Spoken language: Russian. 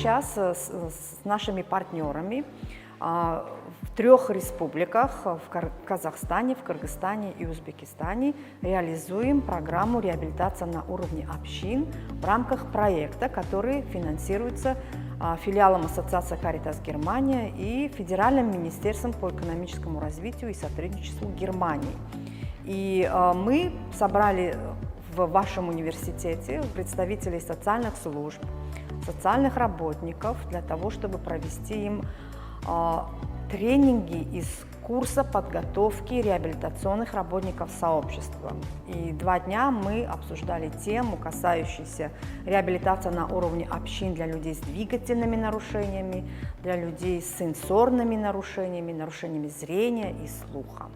сейчас с нашими партнерами в 3 республиках, в Казахстане, в Кыргызстане и Узбекистане, реализуем программу реабилитации на уровне общин в рамках проекта, который финансируется филиалом Ассоциации Каритас Германия и Федеральным министерством по экономическому развитию и сотрудничеству Германии. И мы собрали в вашем университете представителей социальных служб, социальных работников для того, чтобы провести им тренинги из курса подготовки реабилитационных работников сообщества. И 2 дня мы обсуждали тему, касающуюся реабилитации на уровне общин для людей с двигательными нарушениями, для людей с сенсорными нарушениями, нарушениями зрения и слуха.